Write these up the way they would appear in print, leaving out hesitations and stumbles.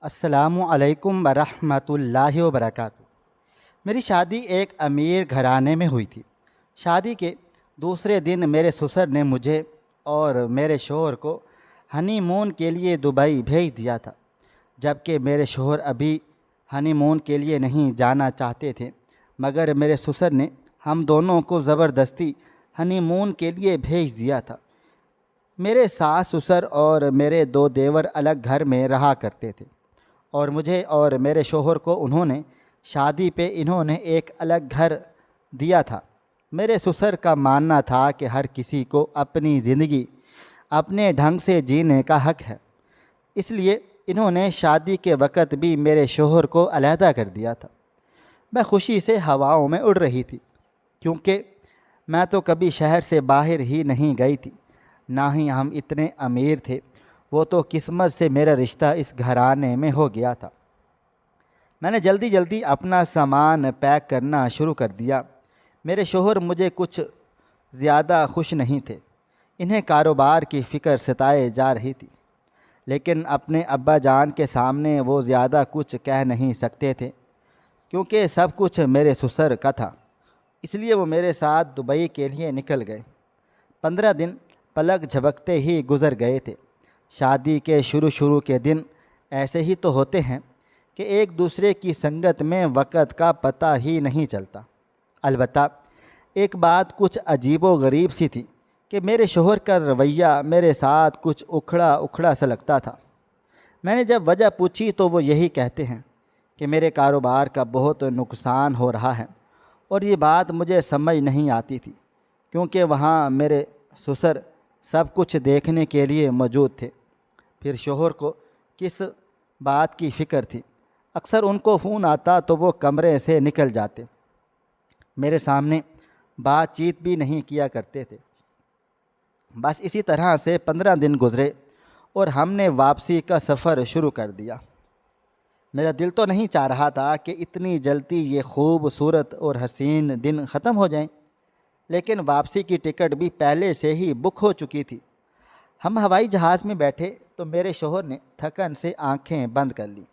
السلام علیکم ورحمۃ اللہ وبرکاتہ۔ میری شادی ایک امیر گھرانے میں ہوئی تھی۔ شادی کے دوسرے دن میرے سسر نے مجھے اور میرے شوہر کو ہنی مون کے لیے دبئی بھیج دیا تھا، جبکہ میرے شوہر ابھی ہنی مون کے لیے نہیں جانا چاہتے تھے، مگر میرے سسر نے ہم دونوں کو زبردستی ہنی مون کے لیے بھیج دیا تھا۔ میرے ساس سسر اور میرے دو دیور الگ گھر میں رہا کرتے تھے، اور مجھے اور میرے شوہر کو انہوں نے شادی پہ انہوں نے ایک الگ گھر دیا تھا۔ میرے سسر کا ماننا تھا کہ ہر کسی کو اپنی زندگی اپنے ڈھنگ سے جینے کا حق ہے، اس لیے انہوں نے شادی کے وقت بھی میرے شوہر کو علیحدہ کر دیا تھا۔ میں خوشی سے ہواؤں میں اڑ رہی تھی، کیونکہ میں تو کبھی شہر سے باہر ہی نہیں گئی تھی، نہ ہی ہم اتنے امیر تھے۔ وہ تو قسمت سے میرا رشتہ اس گھرانے میں ہو گیا تھا۔ میں نے جلدی جلدی اپنا سامان پیک کرنا شروع کر دیا۔ میرے شوہر مجھے کچھ زیادہ خوش نہیں تھے، انہیں کاروبار کی فکر ستائے جا رہی تھی، لیکن اپنے ابا جان کے سامنے وہ زیادہ کچھ کہہ نہیں سکتے تھے، کیونکہ سب کچھ میرے سسر کا تھا۔ اس لیے وہ میرے ساتھ دبئی کے لیے نکل گئے۔ 15 دن پلک جھپکتے ہی گزر گئے تھے۔ شادی کے شروع کے دن ایسے ہی تو ہوتے ہیں کہ ایک دوسرے کی سنگت میں وقت کا پتہ ہی نہیں چلتا۔ البتہ ایک بات کچھ عجیب و غریب سی تھی کہ میرے شوہر کا رویہ میرے ساتھ کچھ اکھڑا اکھڑا سا لگتا تھا۔ میں نے جب وجہ پوچھی تو وہ یہی کہتے ہیں کہ میرے کاروبار کا بہت نقصان ہو رہا ہے، اور یہ بات مجھے سمجھ نہیں آتی تھی، کیونکہ وہاں میرے سسر سب کچھ دیکھنے کے لیے موجود تھے۔ پھر شوہر کو کس بات کی فکر تھی؟ اکثر ان کو فون آتا تو وہ کمرے سے نکل جاتے، میرے سامنے بات چیت بھی نہیں کیا کرتے تھے۔ بس اسی طرح سے 15 دن گزرے اور ہم نے واپسی کا سفر شروع کر دیا۔ میرا دل تو نہیں چاہ رہا تھا کہ اتنی جلدی یہ خوبصورت اور حسین دن ختم ہو جائیں، لیکن واپسی کی ٹکٹ بھی پہلے سے ہی بک ہو چکی تھی۔ ہم ہوائی جہاز میں بیٹھے تو میرے شوہر نے تھکن سے آنکھیں بند کر لی،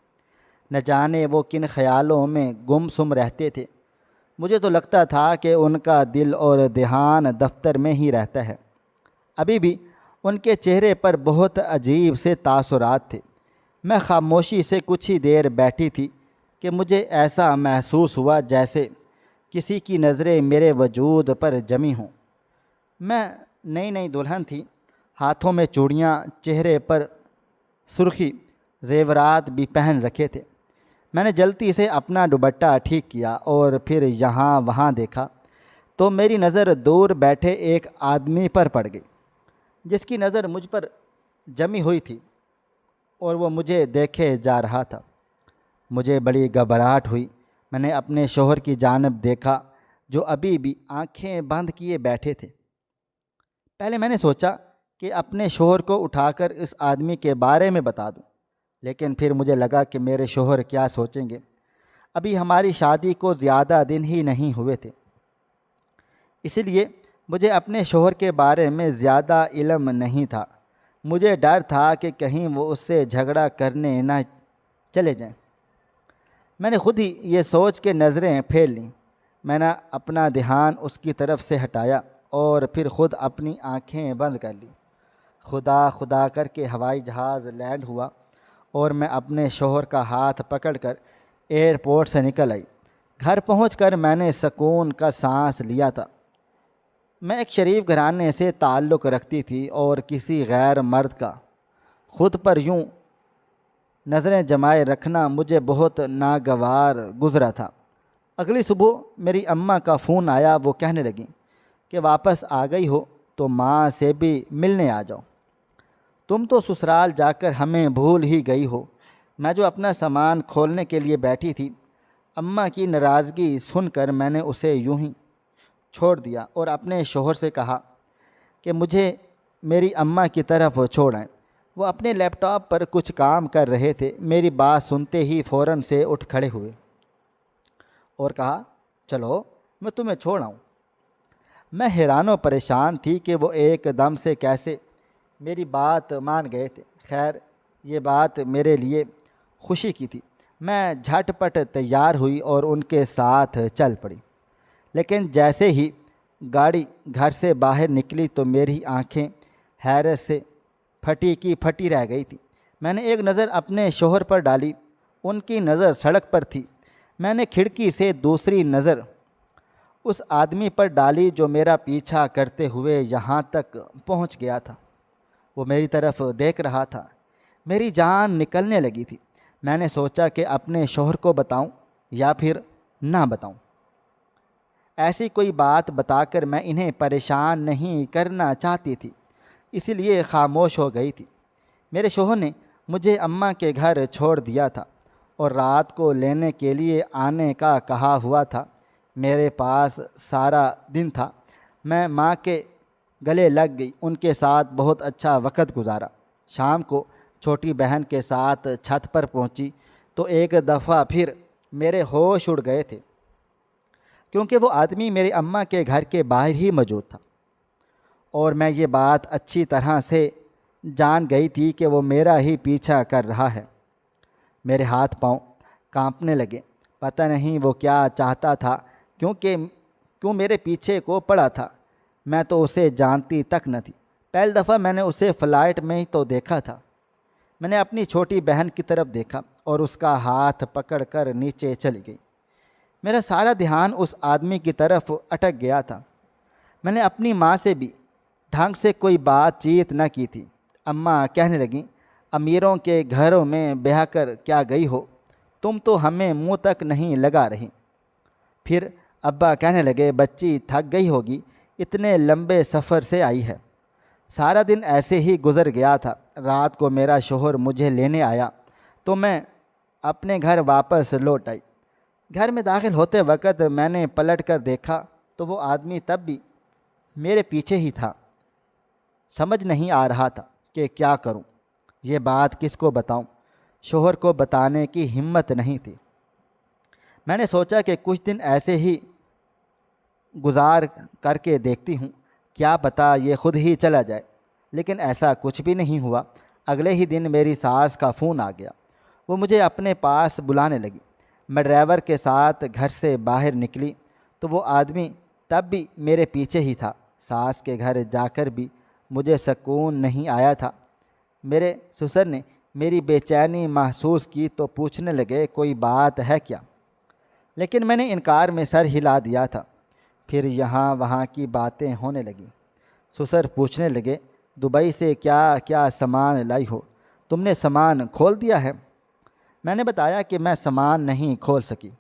نہ جانے وہ کن خیالوں میں گم سم رہتے تھے۔ مجھے تو لگتا تھا کہ ان کا دل اور دھیان دفتر میں ہی رہتا ہے۔ ابھی بھی ان کے چہرے پر بہت عجیب سے تاثرات تھے۔ میں خاموشی سے کچھ ہی دیر بیٹھی تھی کہ مجھے ایسا محسوس ہوا جیسے کسی کی نظریں میرے وجود پر جمی ہوں۔ میں نئی نئی دلہن تھی، ہاتھوں میں چوڑیاں، چہرے پر سرخی، زیورات بھی پہن رکھے تھے۔ میں نے جلدی سے اپنا دوپٹہ ٹھیک کیا اور پھر یہاں وہاں دیکھا تو میری نظر دور بیٹھے ایک آدمی پر پڑ گئی، جس کی نظر مجھ پر جمی ہوئی تھی اور وہ مجھے دیکھے جا رہا تھا۔ مجھے بڑی گھبراہٹ ہوئی۔ میں نے اپنے شوہر کی جانب دیکھا جو ابھی بھی آنکھیں بند کیے بیٹھے تھے۔ پہلے میں نے سوچا کہ اپنے شوہر کو اٹھا کر اس آدمی کے بارے میں بتا دوں، لیکن پھر مجھے لگا کہ میرے شوہر کیا سوچیں گے۔ ابھی ہماری شادی کو زیادہ دن ہی نہیں ہوئے تھے، اس لیے مجھے اپنے شوہر کے بارے میں زیادہ علم نہیں تھا۔ مجھے ڈر تھا کہ کہیں وہ اس سے جھگڑا کرنے نہ چلے جائیں۔ میں نے خود ہی یہ سوچ کے نظریں پھیر لیں۔ میں نے اپنا دھیان اس کی طرف سے ہٹایا اور پھر خود اپنی آنکھیں بند کر لیں۔ خدا خدا کر کے ہوائی جہاز لینڈ ہوا اور میں اپنے شوہر کا ہاتھ پکڑ کر ایئرپورٹ سے نکل آئی۔ گھر پہنچ کر میں نے سکون کا سانس لیا تھا۔ میں ایک شریف گھرانے سے تعلق رکھتی تھی اور کسی غیر مرد کا خود پر یوں نظریں جمائے رکھنا مجھے بہت ناگوار گزرا تھا۔ اگلی صبح میری اماں کا فون آیا۔ وہ کہنے لگیں کہ واپس آ گئی ہو تو ماں سے بھی ملنے آ جاؤ، تم تو سسرال جا کر ہمیں بھول ہی گئی ہو۔ میں جو اپنا سامان کھولنے کے لیے بیٹھی تھی، اماں کی ناراضگی سن کر میں نے اسے یوں ہی چھوڑ دیا اور اپنے شوہر سے کہا کہ مجھے میری اماں کی طرف چھوڑ آئیں۔ وہ اپنے لیپ ٹاپ پر کچھ کام کر رہے تھے۔ میری بات سنتے ہی فوراً سے اٹھ کھڑے ہوئے اور کہا، چلو میں تمہیں چھوڑ آؤں۔ میں حیران و پریشان تھی کہ وہ ایک دم سے کیسے میری بات مان گئے تھے۔ خیر، یہ بات میرے لیے خوشی کی تھی۔ میں جھٹ پٹ تیار ہوئی اور ان کے ساتھ چل پڑی، لیکن جیسے ہی گاڑی گھر سے باہر نکلی تو میری آنکھیں حیرت سے پھٹی کی پھٹی رہ گئی تھی۔ میں نے ایک نظر اپنے شوہر پر ڈالی، ان کی نظر سڑک پر تھی۔ میں نے کھڑکی سے دوسری نظر اس آدمی پر ڈالی جو میرا پیچھا کرتے ہوئے یہاں تک پہنچ گیا تھا۔ وہ میری طرف دیکھ رہا تھا۔ میری جان نکلنے لگی تھی۔ میں نے سوچا کہ اپنے شوہر کو بتاؤں یا پھر نہ بتاؤں۔ ایسی کوئی بات بتا کر میں انہیں پریشان نہیں کرنا چاہتی تھی، اسی لیے خاموش ہو گئی تھی۔ میرے شوہر نے مجھے اماں کے گھر چھوڑ دیا تھا اور رات کو لینے کے لیے آنے کا کہا ہوا تھا۔ میرے پاس سارا دن تھا۔ میں ماں کے گلے لگ گئی، ان کے ساتھ بہت اچھا وقت گزارا۔ شام کو چھوٹی بہن کے ساتھ چھت پر پہنچی تو ایک دفعہ پھر میرے ہوش اڑ گئے تھے، کیونکہ وہ آدمی میری اماں کے گھر کے باہر ہی موجود تھا، اور میں یہ بات اچھی طرح سے جان گئی تھی کہ وہ میرا ہی پیچھا کر رہا ہے۔ میرے ہاتھ پاؤں کانپنے لگے۔ پتہ نہیں وہ کیا چاہتا تھا، کیوں میرے پیچھے کو پڑا تھا۔ میں تو اسے جانتی تک نہ تھی۔ پہلی دفعہ میں نے اسے فلائٹ میں ہی تو دیکھا تھا۔ میں نے اپنی چھوٹی بہن کی طرف دیکھا اور اس کا ہاتھ پکڑ کر نیچے چلی گئی۔ میرا سارا دھیان اس آدمی کی طرف اٹک گیا تھا۔ میں نے اپنی ماں سے بھی ڈھنگ سے کوئی بات چیت نہ کی تھی۔ اماں کہنے لگیں، امیروں کے گھروں میں بیاہ کر کیا گئی ہو، تم تو ہمیں منہ تک نہیں لگا رہی۔ پھر ابا کہنے لگے، بچی تھک گئی ہوگی، اتنے لمبے سفر سے آئی ہے۔ سارا دن ایسے ہی گزر گیا تھا۔ رات کو میرا شوہر مجھے لینے آیا تو میں اپنے گھر واپس لوٹ آئی۔ گھر میں داخل ہوتے وقت میں نے پلٹ کر دیکھا تو وہ آدمی تب بھی میرے پیچھے ہی تھا۔ سمجھ نہیں آ رہا تھا کہ کیا کروں، یہ بات کس کو بتاؤں۔ شوہر کو بتانے کی ہمت نہیں تھی۔ میں نے سوچا کہ کچھ دن ایسے ہی گزار کر کے دیکھتی ہوں، کیا پتہ یہ خود ہی چلا جائے، لیکن ایسا کچھ بھی نہیں ہوا۔ اگلے ہی دن میری ساس کا فون آ گیا۔ وہ مجھے اپنے پاس بلانے لگی۔ میں ڈرائیور کے ساتھ گھر سے باہر نکلی تو وہ آدمی تب بھی میرے پیچھے ہی تھا۔ ساس کے گھر جا کر بھی مجھے سکون نہیں آیا تھا۔ میرے سسر نے میری بے چینی محسوس کی تو پوچھنے لگے، کوئی بات ہے کیا؟ لیکن میں نے انکار میں سر ہلا دیا تھا۔ پھر یہاں وہاں کی باتیں ہونے لگیں۔ سسر پوچھنے لگے، دبئی سے کیا کیا سامان لائی ہو، تم نے سامان کھول دیا ہے؟ میں نے بتایا کہ میں سامان نہیں کھول سکی،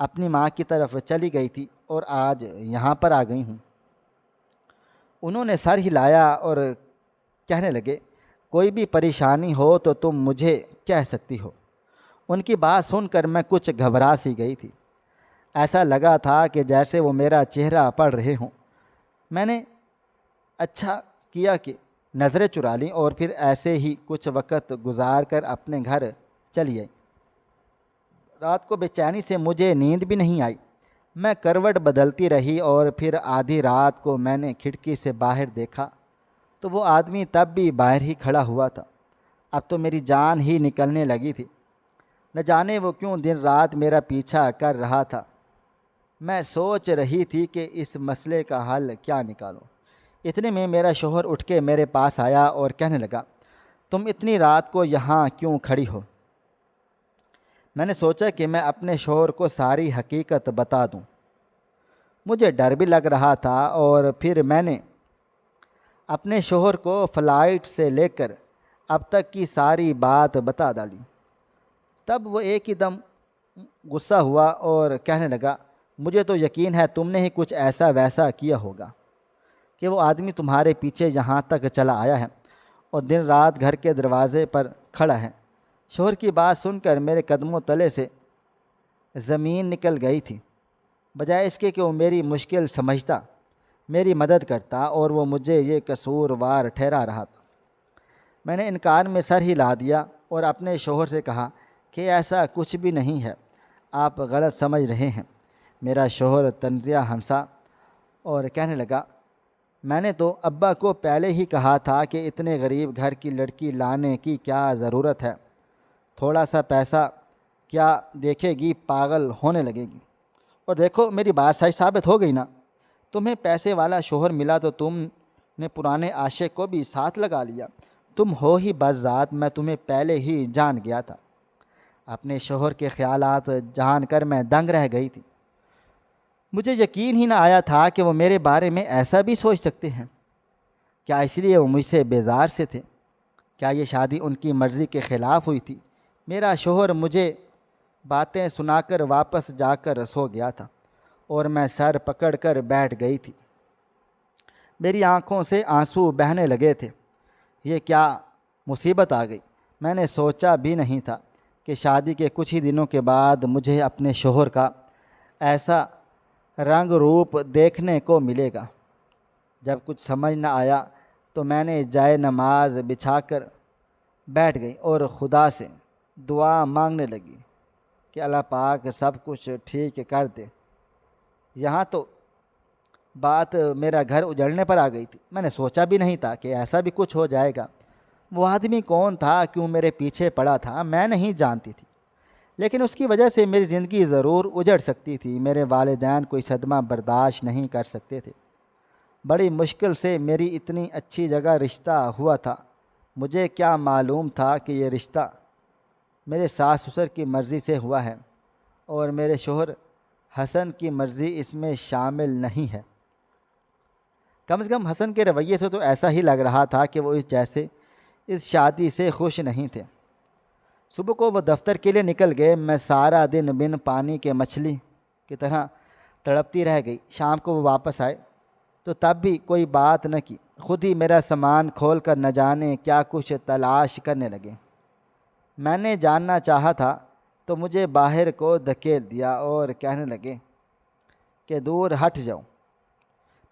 اپنی ماں کی طرف چلی گئی تھی اور آج یہاں پر آ گئی ہوں۔ انہوں نے سر ہلایا اور کہنے لگے، کوئی بھی پریشانی ہو تو تم مجھے کہہ سکتی ہو۔ ان کی بات سن کر میں کچھ گھبرا سی گئی تھی۔ ایسا لگا تھا کہ جیسے وہ میرا چہرہ پڑھ رہے ہوں۔ میں نے اچھا کیا کہ نظریں چرا لیں اور پھر ایسے ہی کچھ وقت گزار کر اپنے گھر چلی آئی۔ رات کو بے چینی سے مجھے نیند بھی نہیں آئی۔ میں کروٹ بدلتی رہی اور پھر آدھی رات کو میں نے کھڑکی سے باہر دیکھا تو وہ آدمی تب بھی باہر ہی کھڑا ہوا تھا۔ اب تو میری جان ہی نکلنے لگی تھی۔ نہ جانے وہ کیوں دن رات میرا پیچھا کر رہا تھا۔ میں سوچ رہی تھی کہ اس مسئلے کا حل کیا نکالوں۔ اتنے میں میرا شوہر اٹھ کے میرے پاس آیا اور کہنے لگا، تم اتنی رات کو یہاں کیوں کھڑی ہو؟ میں نے سوچا کہ میں اپنے شوہر کو ساری حقیقت بتا دوں۔ مجھے ڈر بھی لگ رہا تھا اور پھر میں نے اپنے شوہر کو فلائٹ سے لے کر اب تک کی ساری بات بتا ڈالی۔ تب وہ ایک ہی دم غصہ ہوا اور کہنے لگا، مجھے تو یقین ہے تم نے ہی کچھ ایسا ویسا کیا ہوگا کہ وہ آدمی تمہارے پیچھے یہاں تک چلا آیا ہے اور دن رات گھر کے دروازے پر کھڑا ہے۔ شوہر کی بات سن کر میرے قدموں تلے سے زمین نکل گئی تھی۔ بجائے اس کے کہ وہ میری مشکل سمجھتا، میری مدد کرتا، اور وہ مجھے یہ قصوروار ٹھہرا رہا تھا۔ میں نے انکار میں سر ہلا دیا اور اپنے شوہر سے کہا کہ ایسا کچھ بھی نہیں ہے، آپ غلط سمجھ رہے ہیں۔ میرا شوہر طنزیہ ہنسا اور کہنے لگا، میں نے تو ابا کو پہلے ہی کہا تھا کہ اتنے غریب گھر کی لڑکی لانے کی کیا ضرورت ہے، تھوڑا سا پیسہ کیا دیکھے گی، پاگل ہونے لگے گی۔ اور دیکھو میری بات صحیح ثابت ہو گئی نا، تمہیں پیسے والا شوہر ملا تو تم نے پرانے عاشق کو بھی ساتھ لگا لیا۔ تم ہو ہی بس ذات، میں تمہیں پہلے ہی جان گیا تھا۔ اپنے شوہر کے خیالات جان کر میں دنگ رہ گئی تھی۔ مجھے یقین ہی نہ آیا تھا کہ وہ میرے بارے میں ایسا بھی سوچ سکتے ہیں۔ کیا اس لیے وہ مجھ سے بیزار سے تھے؟ کیا یہ شادی ان کی مرضی کے خلاف ہوئی تھی؟ میرا شوہر مجھے باتیں سنا کر واپس جا کر سو گیا تھا اور میں سر پکڑ کر بیٹھ گئی تھی۔ میری آنکھوں سے آنسو بہنے لگے تھے۔ یہ کیا مصیبت آ گئی؟ میں نے سوچا بھی نہیں تھا کہ شادی کے کچھ ہی دنوں کے بعد مجھے اپنے شوہر کا ایسا رنگ روپ دیکھنے کو ملے گا۔ جب کچھ سمجھ نہ آیا تو میں نے جائے نماز بچھا کر بیٹھ گئی اور خدا سے دعا مانگنے لگی کہ اللہ پاک سب کچھ ٹھیک کر دے۔ یہاں تو بات میرا گھر اجڑنے پر آ گئی تھی۔ میں نے سوچا بھی نہیں تھا کہ ایسا بھی کچھ ہو جائے گا۔ وہ آدمی کون تھا، کیوں میرے پیچھے پڑا تھا، میں نہیں جانتی تھی، لیکن اس کی وجہ سے میری زندگی ضرور اجڑ سکتی تھی۔ میرے والدین کوئی صدمہ برداشت نہیں کر سکتے تھے۔ بڑی مشکل سے میری اتنی اچھی جگہ رشتہ ہوا تھا۔ مجھے کیا معلوم تھا کہ یہ رشتہ میرے ساس سسر کی مرضی سے ہوا ہے اور میرے شوہر حسن کی مرضی اس میں شامل نہیں ہے۔ کم از کم حسن کے رویے سے تو ایسا ہی لگ رہا تھا کہ وہ اس شادی سے خوش نہیں تھے۔ صبح کو وہ دفتر کے لیے نکل گئے۔ میں سارا دن بن پانی کے مچھلی کی طرح تڑپتی رہ گئی۔ شام کو وہ واپس آئے تو تب بھی کوئی بات نہ کی، خود ہی میرا سامان کھول کر نہ جانے کیا کچھ تلاش کرنے لگے۔ میں نے جاننا چاہا تھا تو مجھے باہر کو دھکیل دیا اور کہنے لگے کہ دور ہٹ جاؤ۔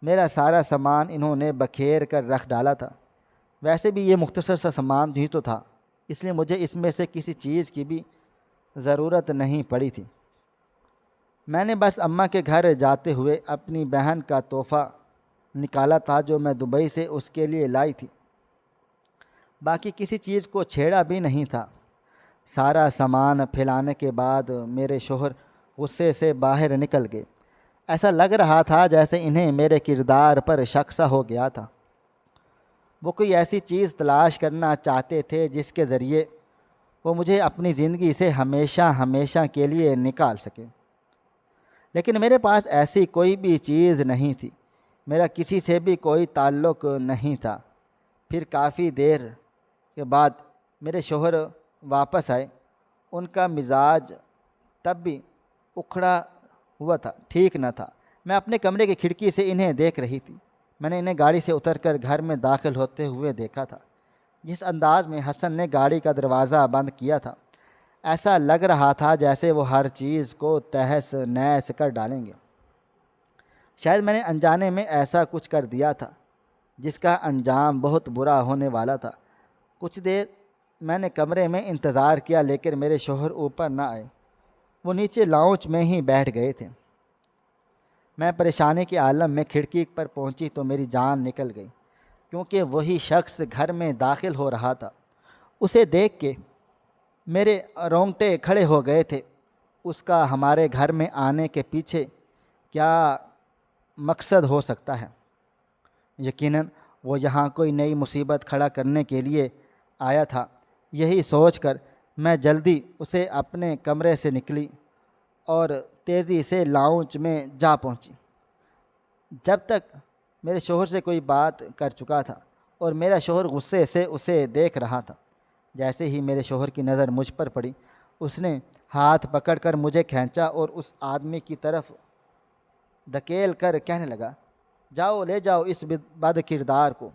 میرا سارا سامان انہوں نے بکھیر کر رکھ ڈالا تھا۔ ویسے بھی یہ مختصر سا سامان ہی تو تھا، اس لیے مجھے اس میں سے کسی چیز کی بھی ضرورت نہیں پڑی تھی۔ میں نے بس اماں کے گھر جاتے ہوئے اپنی بہن کا تحفہ نکالا تھا جو میں دبئی سے اس کے لیے لائی تھی۔ باقی کسی چیز کو چھیڑا بھی نہیں تھا۔ سارا سامان پھیلانے کے بعد میرے شوہر غصے سے باہر نکل گئے۔ ایسا لگ رہا تھا جیسے انہیں میرے کردار پر شک سا ہو گیا تھا۔ وہ کوئی ایسی چیز تلاش کرنا چاہتے تھے جس کے ذریعے وہ مجھے اپنی زندگی سے ہمیشہ کے لیے نکال سکے، لیکن میرے پاس ایسی کوئی بھی چیز نہیں تھی۔ میرا کسی سے بھی کوئی تعلق نہیں تھا۔ پھر کافی دیر کے بعد میرے شوہر واپس آئے۔ ان کا مزاج تب بھی اکھڑا ہوا تھا، ٹھیک نہ تھا۔ میں اپنے کمرے کی کھڑکی سے انہیں دیکھ رہی تھی۔ میں نے انہیں گاڑی سے اتر کر گھر میں داخل ہوتے ہوئے دیکھا تھا۔ جس انداز میں حسن نے گاڑی کا دروازہ بند کیا تھا، ایسا لگ رہا تھا جیسے وہ ہر چیز کو تہس نہس کر ڈالیں گے۔ شاید میں نے انجانے میں ایسا کچھ کر دیا تھا جس کا انجام بہت برا ہونے والا تھا۔ کچھ دیر میں نے کمرے میں انتظار کیا لیکن میرے شوہر اوپر نہ آئے۔ وہ نیچے لاؤنج میں ہی بیٹھ گئے تھے۔ میں پریشانی کے عالم میں کھڑکی پر پہنچی تو میری جان نکل گئی، کیونکہ وہی شخص گھر میں داخل ہو رہا تھا۔ اسے دیکھ کے میرے رونگٹے کھڑے ہو گئے تھے۔ اس کا ہمارے گھر میں آنے کے پیچھے کیا مقصد ہو سکتا ہے؟ یقیناً وہ یہاں کوئی نئی مصیبت کھڑا کرنے کے لیے آیا تھا۔ یہی سوچ کر میں جلدی اسے اپنے کمرے سے نکلی اور تیزی سے لاؤنج میں جا پہنچی۔ جب تک میرے شوہر سے کوئی بات کر چکا تھا اور میرا شوہر غصے سے اسے دیکھ رہا تھا۔ جیسے ہی میرے شوہر کی نظر مجھ پر پڑی، اس نے ہاتھ پکڑ کر مجھے کھینچا اور اس آدمی کی طرف دھکیل کر کہنے لگا، جاؤ لے جاؤ اس بد کردار کو۔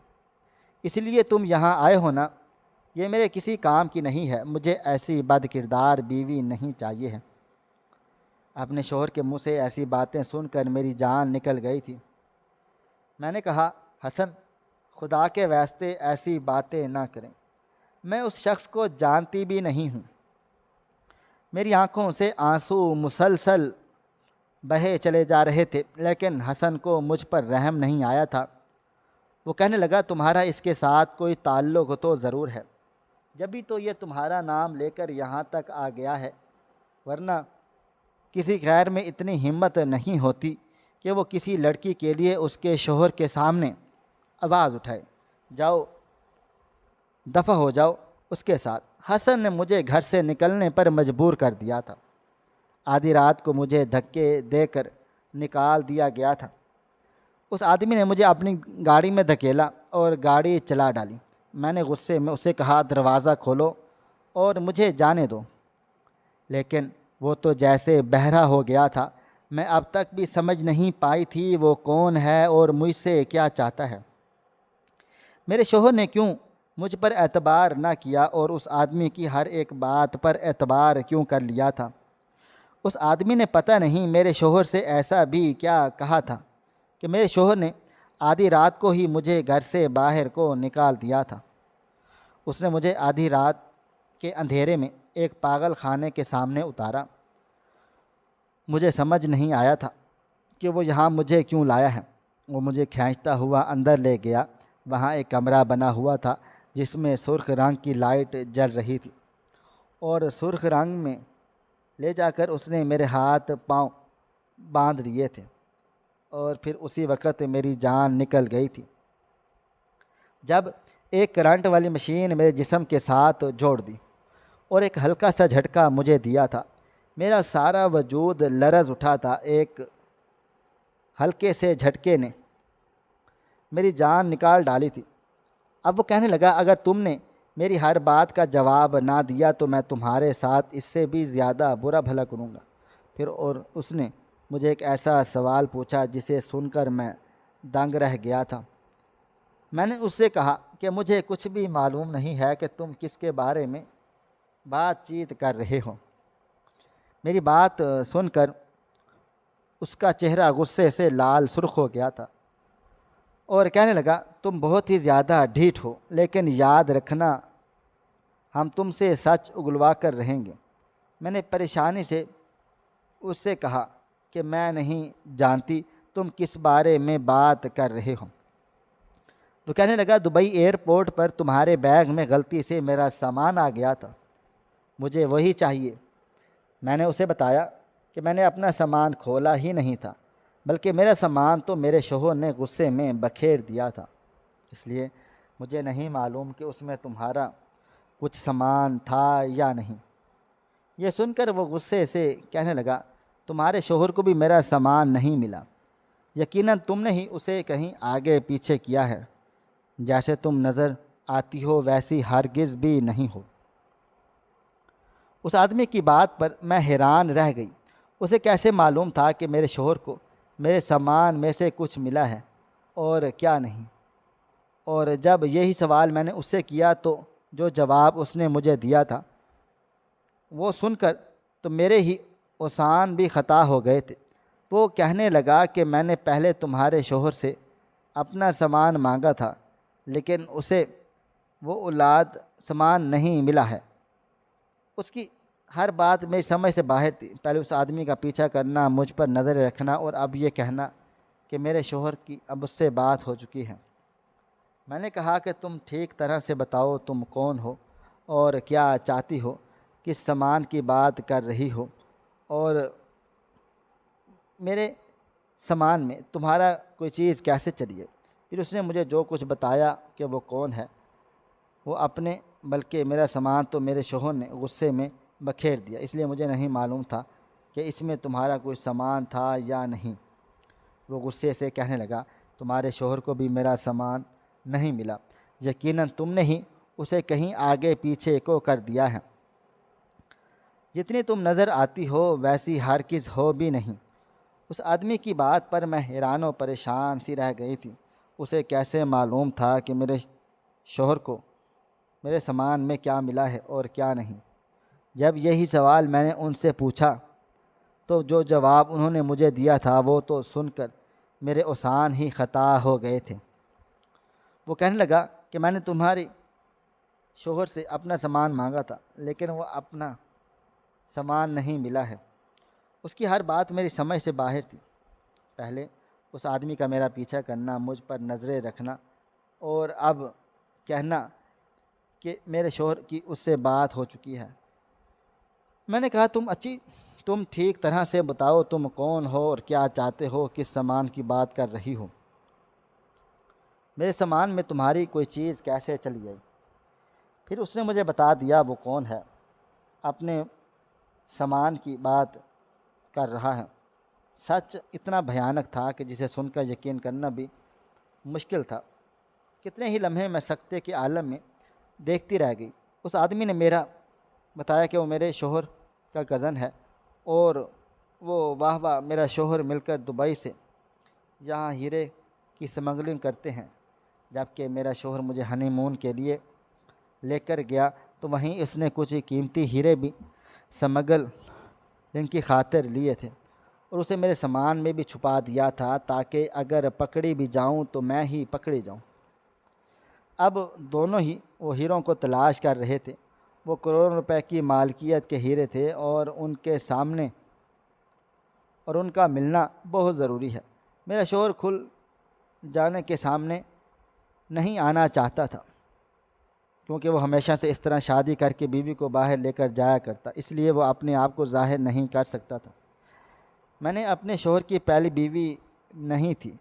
اس لیے تم یہاں آئے ہو نا؟ یہ میرے کسی کام کی نہیں ہے۔ مجھے ایسی بد کردار بیوی نہیں چاہیے ہے۔ اپنے شوہر کے منہ سے ایسی باتیں سن کر میری جان نکل گئی تھی۔ میں نے کہا، حسن خدا کے واسطے ایسی باتیں نہ کریں، میں اس شخص کو جانتی بھی نہیں ہوں۔ میری آنکھوں سے آنسو مسلسل بہے چلے جا رہے تھے، لیکن حسن کو مجھ پر رحم نہیں آیا تھا۔ وہ کہنے لگا، تمہارا اس کے ساتھ کوئی تعلق تو ضرور ہے۔ جبھی تو یہ تمہارا نام لے کر یہاں تک آ گیا ہے، ورنہ کسی غیر میں اتنی ہمت نہیں ہوتی کہ وہ کسی لڑکی کے لیے اس کے شوہر کے سامنے آواز اٹھائے، جاؤ دفع ہو جاؤ اس کے ساتھ۔ حسن نے مجھے گھر سے نکلنے پر مجبور کر دیا تھا۔ آدھی رات کو مجھے دھکے دے کر نکال دیا گیا تھا۔ اس آدمی نے مجھے اپنی گاڑی میں دھکیلا اور گاڑی چلا ڈالی۔ میں نے غصے میں اسے کہا، دروازہ کھولو اور مجھے جانے دو، لیکن وہ تو جیسے بہرا ہو گیا تھا۔ میں اب تک بھی سمجھ نہیں پائی تھی وہ کون ہے اور مجھ سے کیا چاہتا ہے۔ میرے شوہر نے کیوں مجھ پر اعتبار نہ کیا اور اس آدمی کی ہر ایک بات پر اعتبار کیوں کر لیا تھا؟ اس آدمی نے پتہ نہیں میرے شوہر سے ایسا بھی کیا کہا تھا کہ میرے شوہر نے آدھی رات کو ہی مجھے گھر سے باہر کو نکال دیا تھا۔ اس نے مجھے آدھی رات کے اندھیرے میں ایک پاگل خانے کے سامنے اتارا۔ مجھے سمجھ نہیں آیا تھا کہ وہ یہاں مجھے کیوں لایا ہے۔ وہ مجھے کھینچتا ہوا اندر لے گیا۔ وہاں ایک کمرہ بنا ہوا تھا جس میں سرخ رنگ کی لائٹ جل رہی تھی، اور سرخ رنگ میں لے جا کر اس نے میرے ہاتھ پاؤں باندھ لیے تھے، اور پھر اسی وقت میری جان نکل گئی تھی جب ایک کرنٹ والی مشین میرے جسم کے ساتھ جوڑ دی اور ایک ہلکا سا جھٹکا مجھے دیا تھا۔ میرا سارا وجود لرز اٹھا تھا۔ ایک ہلکے سے جھٹکے نے میری جان نکال ڈالی تھی۔ اب وہ کہنے لگا، اگر تم نے میری ہر بات کا جواب نہ دیا تو میں تمہارے ساتھ اس سے بھی زیادہ برا بھلا کروں گا۔ پھر اور اس نے مجھے ایک ایسا سوال پوچھا جسے سن کر میں دنگ رہ گیا تھا۔ میں نے اس سے کہا کہ مجھے کچھ بھی معلوم نہیں ہے کہ تم کس کے بارے میں بات چیت کر رہے ہو۔ میری بات سن کر اس کا چہرہ غصے سے لال سرخ ہو گیا تھا اور کہنے لگا، تم بہت ہی زیادہ ڈھیٹ ہو، لیکن یاد رکھنا ہم تم سے سچ اگلوا کر رہیں گے۔ میں نے پریشانی سے اس سے کہا کہ میں نہیں جانتی تم کس بارے میں بات کر رہے ہو۔ تو کہنے لگا، دبئی ایئرپورٹ پر تمہارے بیگ میں غلطی سے میرا سامان آ گیا تھا، مجھے وہی چاہیے۔ میں نے اسے بتایا کہ میں نے اپنا سامان کھولا ہی نہیں تھا، بلکہ میرا سامان تو میرے شوہر نے غصے میں بکھیر دیا تھا، اس لیے مجھے نہیں معلوم کہ اس میں تمہارا کچھ سامان تھا یا نہیں۔ یہ سن کر وہ غصے سے کہنے لگا، تمہارے شوہر کو بھی میرا سامان نہیں ملا، یقیناً تم نے ہی اسے کہیں آگے پیچھے کیا ہے۔ جیسے تم نظر آتی ہو ویسی ہرگز بھی نہیں ہو۔ اس آدمی کی بات پر میں حیران رہ گئی۔ اسے کیسے معلوم تھا کہ میرے شوہر کو میرے سامان میں سے کچھ ملا ہے اور کیا نہیں؟ اور جب یہی سوال میں نے اس سے کیا تو جو جواب اس نے مجھے دیا تھا وہ سن کر تو میرے ہی اوسان بھی خطا ہو گئے تھے۔ وہ کہنے لگا کہ میں نے پہلے تمہارے شوہر سے اپنا سامان مانگا تھا، لیکن اسے وہ اولاد سامان نہیں ملا ہے۔ اس کی ہر بات میری سمجھ سے باہر تھی۔ پہلے اس آدمی کا پیچھا کرنا، مجھ پر نظر رکھنا، اور اب یہ کہنا کہ میرے شوہر کی اب اس سے بات ہو چکی ہے۔ میں نے کہا کہ تم ٹھیک طرح سے بتاؤ تم کون ہو اور کیا چاہتی ہو، کس سامان کی بات کر رہی ہو، اور میرے سامان میں تمہارا کوئی چیز کیسے چلی ہے۔ پھر اس نے مجھے جو کچھ بتایا کہ وہ کون ہے، وہ اپنے بلکہ میرا سامان تو میرے شوہر نے غصے میں بکھیر دیا، اس لیے مجھے نہیں معلوم تھا کہ اس میں تمہارا کوئی سامان تھا یا نہیں۔ وہ غصے سے کہنے لگا، تمہارے شوہر کو بھی میرا سامان نہیں ملا، یقیناً تم نے ہی اسے کہیں آگے پیچھے کو کر دیا ہے۔ جتنی تم نظر آتی ہو ویسی ہرگز ہو بھی نہیں۔ اس آدمی کی بات پر میں حیران و پریشان سی رہ گئی تھی۔ اسے کیسے معلوم تھا کہ میرے شوہر کو میرے سامان میں کیا ملا ہے اور کیا نہیں؟ جب یہی سوال میں نے ان سے پوچھا تو جو جواب انہوں نے مجھے دیا تھا وہ تو سن کر میرے اوسان ہی خطا ہو گئے تھے۔ وہ کہنے لگا کہ میں نے تمہاری شوہر سے اپنا سامان مانگا تھا، لیکن وہ اپنا سامان نہیں ملا ہے۔ اس کی ہر بات میری سمجھ سے باہر تھی۔ پہلے اس آدمی کا میرا پیچھا کرنا، مجھ پر نظریں رکھنا، اور اب کہنا کہ میرے شوہر کی اس سے بات ہو چکی ہے۔ میں نے کہا تم ٹھیک طرح سے بتاؤ تم کون ہو اور کیا چاہتے ہو، کس سامان کی بات کر رہی ہو؟ میرے سامان میں تمہاری کوئی چیز کیسے چلی آئی؟ پھر اس نے مجھے بتا دیا وہ کون ہے، اپنے سامان کی بات کر رہا ہے۔ سچ اتنا بھیانک تھا کہ جسے سن کر یقین کرنا بھی مشکل تھا۔ کتنے ہی لمحے میں سکتے کے عالم میں دیکھتی رہ گئی۔ اس آدمی نے میرا بتایا کہ وہ میرے شوہر کا کزن ہے، اور وہ واہ واہ میرا شوہر مل کر دبئی سے یہاں ہیرے کی سمگلنگ کرتے ہیں، جبکہ میرا شوہر مجھے ہنی مون کے لیے لے کر گیا تو وہیں اس نے کچھ قیمتی ہیرے بھی سمگلنگ کی خاطر لیے تھے، اور اسے میرے سامان میں بھی چھپا دیا تھا تاکہ اگر پکڑی بھی جاؤں تو میں ہی پکڑی جاؤں۔ اب دونوں ہی وہ ہیروں کو تلاش کر رہے تھے۔ وہ کروڑوں روپے کی مالکیت کے ہیرے تھے اور ان کا ملنا بہت ضروری ہے۔ میرا شوہر کھل جانے کے سامنے نہیں آنا چاہتا تھا، کیونکہ وہ ہمیشہ سے اس طرح شادی کر کے بیوی کو باہر لے کر جایا کرتا، اس لیے وہ اپنے آپ کو ظاہر نہیں کر سکتا تھا۔ میں نے اپنے شوہر کی پہلی بیوی نہیں تھی،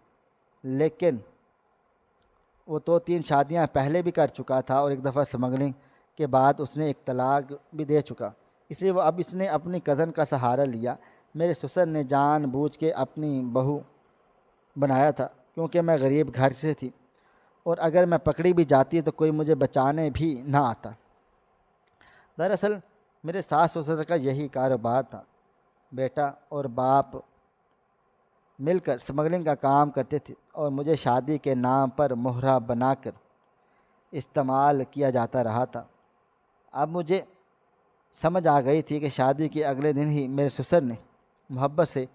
لیکن وہ 2-3 شادیاں پہلے بھی کر چکا تھا، اور ایک دفعہ سمگلنگ کے بعد اس نے ایک طلاق بھی دے چکا، اس لیے اس نے اپنی کزن کا سہارا لیا۔ میرے سسر نے جان بوجھ کے اپنی بہو بنایا تھا، کیونکہ میں غریب گھر سے تھی، اور اگر میں پکڑی بھی جاتی تو کوئی مجھے بچانے بھی نہ آتا۔ دراصل میرے ساس سسر کا یہی کاروبار تھا۔ بیٹا اور باپ مل کر سمگلنگ کا کام کرتے تھے، اور مجھے شادی کے نام پر مہرہ بنا کر استعمال کیا جاتا رہا تھا۔ اب مجھے سمجھ آ گئی تھی کہ شادی کے اگلے دن ہی میرے سسر نے محبت سے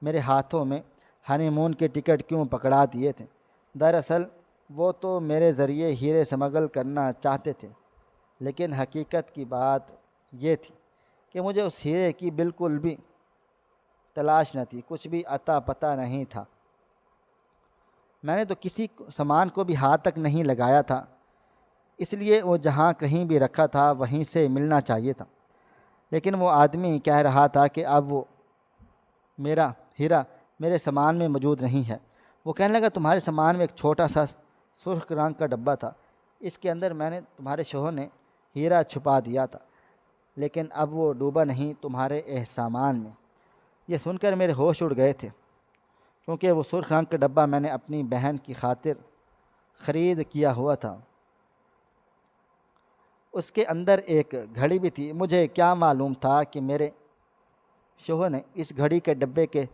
میرے ہاتھوں میں ہنی مون کے ٹکٹ کیوں پکڑا دیے تھے۔ دراصل وہ تو میرے ذریعے ہیرے سمگل کرنا چاہتے تھے، لیکن حقیقت کی بات یہ تھی کہ مجھے اس ہیرے کی بالکل بھی تلاش نہ تھی، کچھ بھی اتا پتہ نہیں تھا۔ میں نے تو کسی سامان کو بھی ہاتھ تک نہیں لگایا تھا، اس لیے وہ جہاں کہیں بھی رکھا تھا وہیں سے ملنا چاہیے تھا۔ لیکن وہ آدمی کہہ رہا تھا کہ اب وہ میرا ہیرا میرے سامان میں موجود نہیں ہے۔ وہ کہنے لگا تمہارے سامان میں ایک چھوٹا سا سرخ رنگ کا ڈبہ تھا، اس کے اندر میں نے تمہارے شوہر نے ہیرا چھپا دیا تھا، لیکن اب وہ ڈوبا نہیں تمہارے سامان میں۔ یہ سن کر میرے ہوش اڑ گئے تھے، کیونکہ وہ سرخ رنگ کا ڈبہ میں نے اپنی بہن کی خاطر خرید کیا ہوا تھا۔ اس کے اندر ایک گھڑی بھی تھی۔ مجھے کیا معلوم تھا کہ میرے شوہر نے اس گھڑی کے ڈبے کے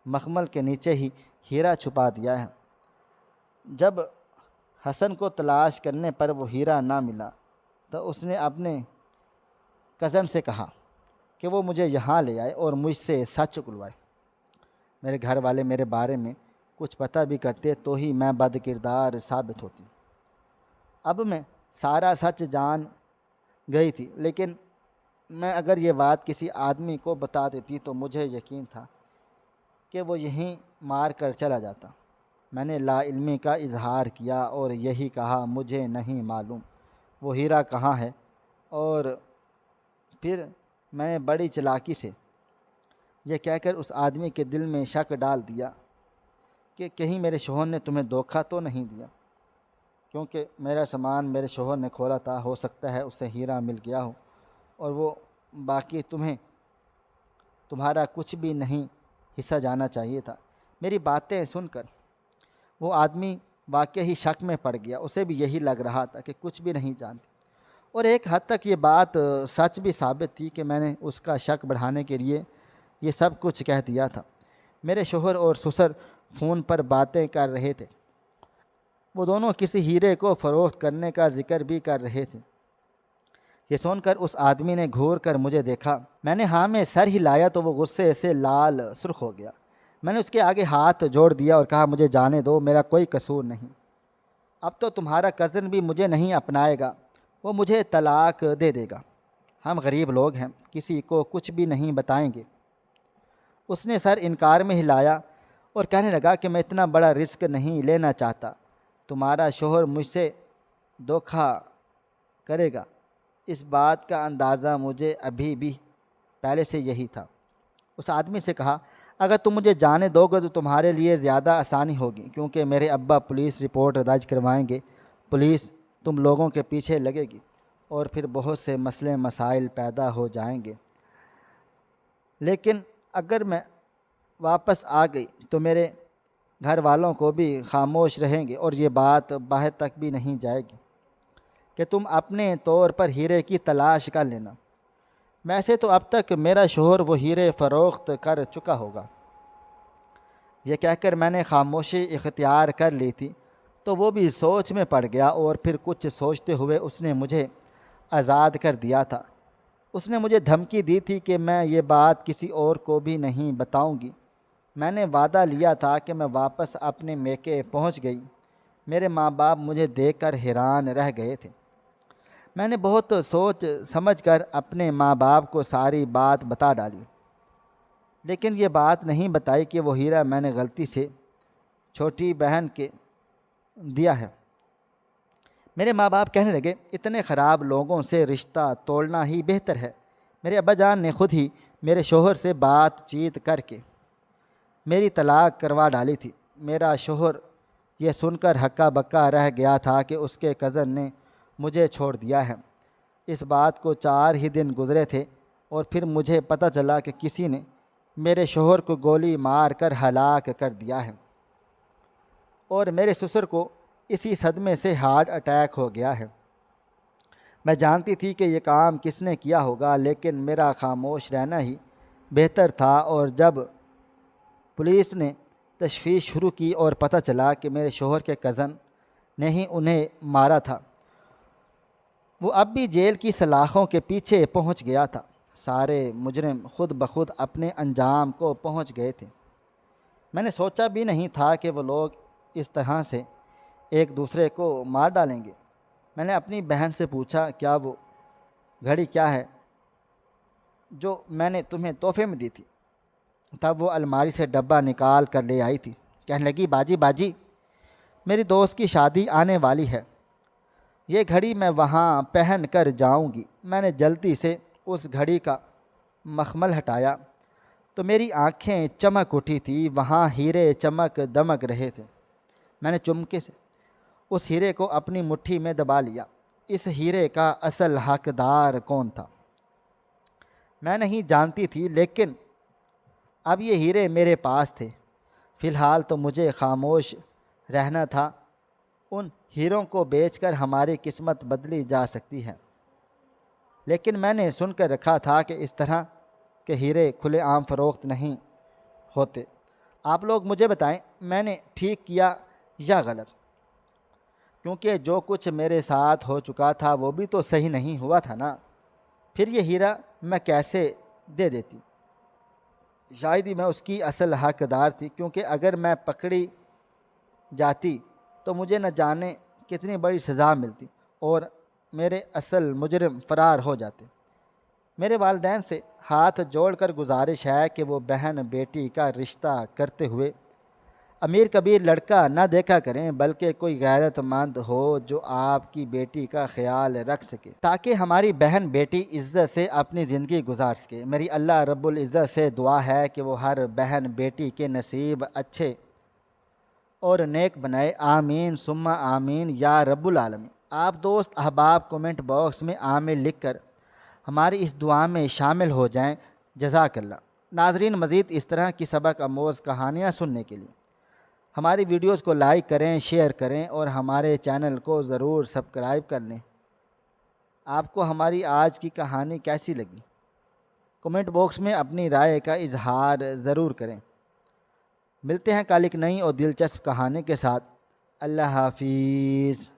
مخمل کے نیچے ہی ہیرا چھپا دیا ہے۔ جب حسن کو تلاش کرنے پر وہ ہیرا نہ ملا تو اس نے اپنے کزن سے کہا کہ وہ مجھے یہاں لے آئے اور مجھ سے سچ اگلوائے۔ میرے گھر والے میرے بارے میں کچھ پتہ بھی کرتے تو ہی میں بد کردار ثابت ہوتی۔ اب میں سارا سچ جان گئی تھی، لیکن میں اگر یہ بات کسی آدمی کو بتا دیتی تو مجھے یقین تھا کہ وہ یہیں مار کر چلا جاتا۔ میں نے لا علمی کا اظہار کیا اور یہی کہا مجھے نہیں معلوم وہ ہیرا کہاں ہے، اور پھر میں نے بڑی چلاکی سے یہ کہہ کر اس آدمی کے دل میں شک ڈال دیا کہ کہیں میرے شوہر نے تمہیں دھوکہ تو نہیں دیا، کیونکہ میرا سامان میرے شوہر نے کھولا تھا، ہو سکتا ہے اسے ہیرا مل گیا ہو، اور وہ باقی تمہارا کچھ بھی نہیں حصہ جانا چاہیے تھا۔ میری باتیں سن کر وہ آدمی واقعی شک میں پڑ گیا، اسے بھی یہی لگ رہا تھا کہ کچھ بھی نہیں جانتی، اور ایک حد تک یہ بات سچ بھی ثابت تھی کہ میں نے اس کا شک بڑھانے کے لیے یہ سب کچھ کہہ دیا تھا۔ میرے شوہر اور سسر فون پر باتیں کر رہے تھے، وہ دونوں کسی ہیرے کو فروخت کرنے کا ذکر بھی کر رہے تھے۔ یہ سن کر اس آدمی نے گھور کر مجھے دیکھا۔ میں نے ہاں میں سر ہلایا تو وہ غصے سے لال سرخ ہو گیا۔ میں نے اس کے آگے ہاتھ جوڑ دیا اور کہا مجھے جانے دو، میرا کوئی قصور نہیں۔ اب تو تمہارا کزن بھی مجھے نہیں اپنائے گا، وہ مجھے طلاق دے دے گا۔ ہم غریب لوگ ہیں، کسی کو کچھ بھی نہیں بتائیں گے۔ اس نے سر انکار میں ہلایا اور کہنے لگا کہ میں اتنا بڑا رسک نہیں لینا چاہتا۔ تمہارا شوہر مجھ سے دھوکہ کرے گا، اس بات کا اندازہ مجھے ابھی بھی پہلے سے یہی تھا۔ اس آدمی سے کہا، اگر تم مجھے جانے دو گے تو تمہارے لیے زیادہ آسانی ہوگی، کیونکہ میرے ابا پولیس رپورٹ درج کروائیں گے، پولیس تم لوگوں کے پیچھے لگے گی اور پھر بہت سے مسئلے مسائل پیدا ہو جائیں گے۔ لیکن اگر میں واپس آ گئی تو میرے گھر والوں کو بھی خاموش رہیں گے اور یہ بات باہر تک بھی نہیں جائے گی کہ تم اپنے طور پر ہیرے کی تلاش کر لینا۔ ویسے تو اب تک میرا شوہر وہ ہیرے فروخت کر چکا ہوگا۔ یہ کہہ کر میں نے خاموشی اختیار کر لی تھی تو وہ بھی سوچ میں پڑ گیا، اور پھر کچھ سوچتے ہوئے اس نے مجھے آزاد کر دیا تھا۔ اس نے مجھے دھمکی دی تھی کہ میں یہ بات کسی اور کو بھی نہیں بتاؤں گی۔ میں نے وعدہ لیا تھا کہ میں واپس اپنے میکے پہنچ گئی۔ میرے ماں باپ مجھے دیکھ کر حیران رہ گئے تھے۔ میں نے بہت سوچ سمجھ کر اپنے ماں باپ کو ساری بات بتا ڈالی، لیکن یہ بات نہیں بتائی کہ وہ ہیرا میں نے غلطی سے چھوٹی بہن کے دیا ہے۔ میرے ماں باپ کہنے لگے، اتنے خراب لوگوں سے رشتہ توڑنا ہی بہتر ہے۔ میرے ابا جان نے خود ہی میرے شوہر سے بات چیت کر کے میری طلاق کروا ڈالی تھی۔ میرا شوہر یہ سن کر ہکا بکا رہ گیا تھا کہ اس کے کزن نے مجھے چھوڑ دیا ہے۔ اس بات کو 4 ہی دن گزرے تھے اور پھر مجھے پتہ چلا کہ کسی نے میرے شوہر کو گولی مار کر ہلاک کر دیا ہے، اور میرے سسر کو اسی صدمے سے ہارٹ اٹیک ہو گیا ہے۔ میں جانتی تھی کہ یہ کام کس نے کیا ہوگا، لیکن میرا خاموش رہنا ہی بہتر تھا، اور جب پولیس نے تشفیش شروع کی اور پتہ چلا کہ میرے شوہر کے کزن نے ہی انہیں مارا تھا، وہ اب بھی جیل کی سلاخوں کے پیچھے پہنچ گیا تھا۔ سارے مجرم خود بخود اپنے انجام کو پہنچ گئے تھے۔ میں نے سوچا بھی نہیں تھا کہ وہ لوگ اس طرح سے ایک دوسرے کو مار ڈالیں گے۔ میں نے اپنی بہن سے پوچھا، کیا وہ گھڑی کیا ہے جو میں نے تمہیں تحفے میں دی تھی؟ تب وہ الماری سے ڈبہ نکال کر لے آئی تھی۔ کہنے لگی، باجی میری دوست کی شادی آنے والی ہے، یہ گھڑی میں وہاں پہن کر جاؤں گی۔ میں نے جلدی سے اس گھڑی کا مخمل ہٹایا تو میری آنکھیں چمک اٹھی تھی، وہاں ہیرے چمک دمک رہے تھے۔ میں نے چمکے سے اس ہیرے کو اپنی مٹھی میں دبا لیا۔ اس ہیرے کا اصل حقدار کون تھا میں نہیں جانتی تھی، لیکن اب یہ ہیرے میرے پاس تھے۔ فی الحال تو مجھے خاموش رہنا تھا، ان ہیروں کو بیچ کر ہماری قسمت بدلی جا سکتی ہے۔ لیکن میں نے سن کر رکھا تھا کہ اس طرح کے ہیرے کھلے عام فروخت نہیں ہوتے۔ آپ لوگ مجھے بتائیں، میں نے ٹھیک کیا یا غلط؟ کیونکہ جو کچھ میرے ساتھ ہو چکا تھا وہ بھی تو صحیح نہیں ہوا تھا نا۔ پھر یہ ہیرا میں کیسے دے دیتی؟ شاید ہی میں اس کی اصل حقدار تھی، کیونکہ اگر میں پکڑی جاتی تو مجھے نہ جانے کتنی بڑی سزا ملتی اور میرے اصل مجرم فرار ہو جاتے۔ میرے والدین سے ہاتھ جوڑ کر گزارش ہے کہ وہ بہن بیٹی کا رشتہ کرتے ہوئے امیر کبیر لڑکا نہ دیکھا کریں، بلکہ کوئی غیرت مند ہو جو آپ کی بیٹی کا خیال رکھ سکے، تاکہ ہماری بہن بیٹی عزت سے اپنی زندگی گزار سکے۔ میری اللہ رب العزت سے دعا ہے کہ وہ ہر بہن بیٹی کے نصیب اچھے اور نیک بنائے، آمین ثم آمین یا رب العالمین۔ آپ دوست احباب کومنٹ باکس میں آمین لکھ کر ہماری اس دعا میں شامل ہو جائیں، جزاک اللہ۔ ناظرین، مزید اس طرح کی سبق آموز کہانیاں سننے کے لیے ہماری ویڈیوز کو لائک کریں، شیئر کریں اور ہمارے چینل کو ضرور سبسکرائب کر لیں۔ آپ کو ہماری آج کی کہانی کیسی لگی؟ کومنٹ باکس میں اپنی رائے کا اظہار ضرور کریں۔ ملتے ہیں کل ایک نئی اور دلچسپ کہانی کے ساتھ۔ اللہ حافظ۔